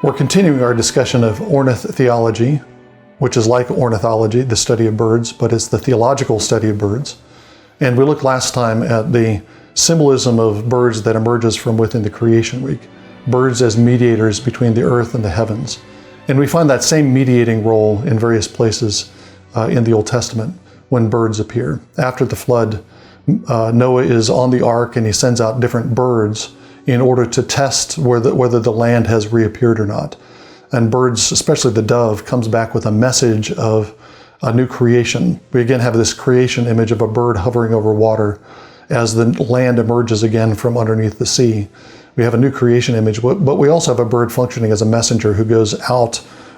We're continuing our discussion of ornitheology, which is like ornithology, the study of birds, but it's the theological study of birds. And we looked last time at the symbolism of birds that emerges from within the creation week, birds as mediators between the earth and the heavens. And we find that same mediating role in various places in the Old Testament when birds appear. After the flood, Noah is on the ark and he sends out different birds in order to test whether the land has reappeared or not. And birds, especially the dove, comes back with a message of a new creation. We again have this creation image of a bird hovering over water as the land emerges again from underneath the sea. We have a new creation image, but we also have a bird functioning as a messenger who goes out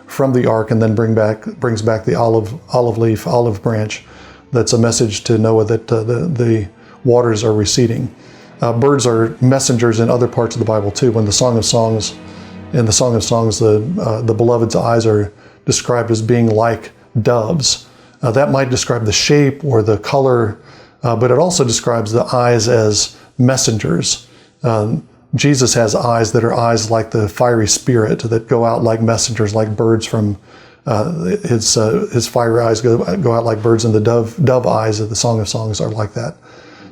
from the ark and then brings back the olive branch. That's a message to Noah that the waters are receding. Birds are messengers in other parts of the Bible too. When in the Song of Songs, the beloved's eyes are described as being like doves. That might describe the shape or the color, but it also describes the eyes as messengers. Jesus has eyes that are eyes like the fiery spirit that go out like messengers, like birds from his fiery eyes go out like birds, and the dove eyes of the Song of Songs are like that.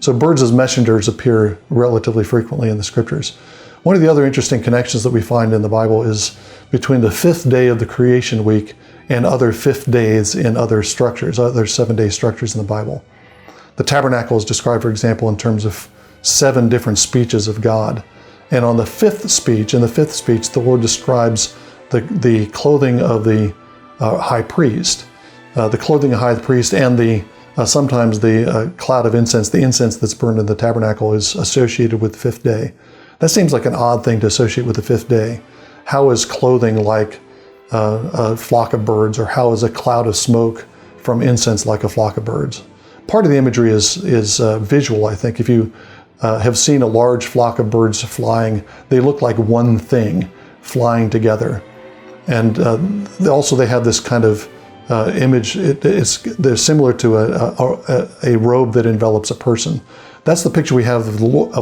So birds as messengers appear relatively frequently in the scriptures. One of the other interesting connections that we find in the Bible is between the fifth day of the creation week and other fifth days in other structures, other 7-day structures in the Bible. The tabernacle is described, for example, in terms of 7 different speeches of God. And on the fifth speech, the Lord describes the clothing of the high priest. The clothing of high priest and sometimes the cloud of incense, the incense that's burned in the tabernacle, is associated with the fifth day. That seems like an odd thing to associate with the fifth day. How is clothing like a flock of birds, or how is a cloud of smoke from incense like a flock of birds? Part of the imagery is visual, I think. If you have seen a large flock of birds flying, they look like one thing flying together. And also they have this kind of image. They're similar to a robe that envelops a person. That's the picture we have of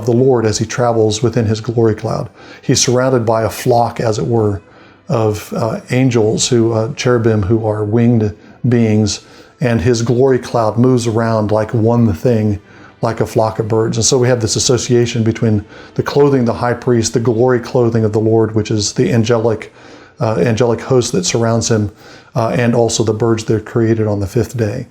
the Lord as he travels within his glory cloud. He's surrounded by a flock, as it were, of angels, cherubim, who are winged beings, and his glory cloud moves around like one thing, like a flock of birds. And so we have this association between the clothing of the high priest, the glory clothing of the Lord, which is the angelic host that surrounds him, and also the birds that are created on the fifth day.